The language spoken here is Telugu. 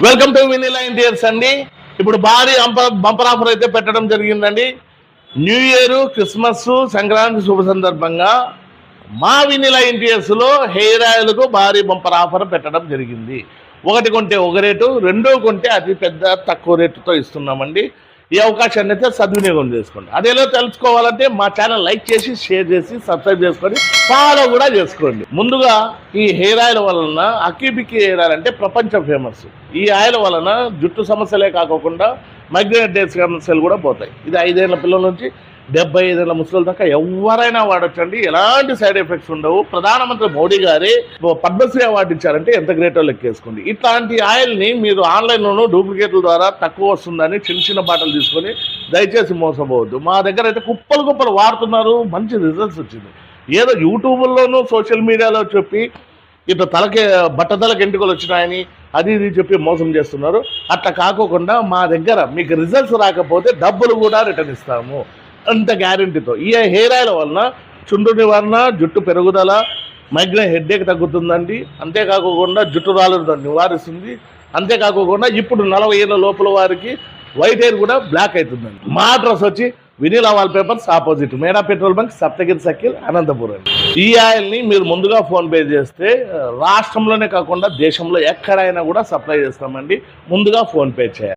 వెల్కమ్ టు వినిలా ఇంటీరియర్స్ అండి. ఇప్పుడు భారీ బంపర్ ఆఫర్ అయితే పెట్టడం జరిగిందండి. న్యూ ఇయర్, క్రిస్మస్, సంక్రాంతి శుభ సందర్భంగా మా వినిలా ఇంటీరియర్స్ లో హెయిర్ ఆయిల్కు భారీ బంపర్ ఆఫర్ పెట్టడం జరిగింది. ఒకటి కొంటే ఒక రేటు, రెండో కొంటే అతి పెద్ద తక్కువ రేటుతో ఇస్తున్నామండి. ఈ అవకాశాన్ని అయితే సద్వినియోగం చేసుకోండి. అదేలో తెలుసుకోవాలంటే మా ఛానల్ లైక్ చేసి, షేర్ చేసి, సబ్స్క్రైబ్ చేసుకొని ఫాలో కూడా చేసుకోండి. ముందుగా ఈ హెయిర్ ఆయిల్ వలన అక్కిబిక్కి హెయిర్ ఆయిల్ అంటే ప్రపంచ ఫేమస్. ఈ ఆయిల్ వలన జుట్టు సమస్యలే కాకుండా మైగ్రేన్ డేస్ సమస్యలు కూడా పోతాయి. ఇది 5 ఏళ్ల పిల్లల నుంచి 75 ఏళ్ల ముసలి దాకా ఎవరైనా వాడొచ్చండి. ఎలాంటి సైడ్ ఎఫెక్ట్స్ ఉండవు. ప్రధానమంత్రి మోడీ గారే పద్మశ్రీ అవార్డు ఇచ్చారంటే ఎంత గ్రేటో లెక్కేసుకోండి. ఇట్లాంటి ఆయిల్ని మీరు ఆన్లైన్లోనూ డూప్లికేట్ల ద్వారా తక్కువ వస్తుందని చిన్న బాటలు తీసుకొని దయచేసి మోసపోవద్దు. మా దగ్గర అయితే కుప్పలు వాడుతున్నారు, మంచి రిజల్ట్స్ వచ్చింది. ఏదో యూట్యూబ్లోనూ సోషల్ మీడియాలో చెప్పి ఇట్లా బట్టతలకు ఎంటుకలు వచ్చినాయని అది ఇది చెప్పి మోసం చేస్తున్నారు. అట్లా కాకోకుండా మా దగ్గర మీకు రిజల్ట్స్ రాకపోతే డబ్బులు కూడా రిటర్న్ ఇస్తాము అంత గ్యారెంటీతో. ఈ హెయిర్ ఆయిల్ వలన చుండ్రు నివారణ, జుట్టు పెరుగుదల, మైగ్రేన్ హెడ్ఏక్ తగ్గుతుందండి. అంతేకాకుండా జుట్టు రాళ్ళు నివారిస్తుంది. అంతేకాకుండా ఇప్పుడు 40 ఏళ్ళ లోపల వారికి వైట్ హెయిర్ కూడా బ్లాక్ అవుతుందండి. మా అడ్రస్ వచ్చి వినిలా వాల్ పేపర్స్ ఆపోజిట్ మేడా petrol bunk, Saptagiri circle, Anantapuram. ఈ ఆయిల్ని మీరు ముందుగా ఫోన్పే చేస్తే రాష్ట్రంలోనే కాకుండా దేశంలో ఎక్కడైనా కూడా సప్లై చేస్తామండి. ముందుగా ఫోన్పే చేయాలి.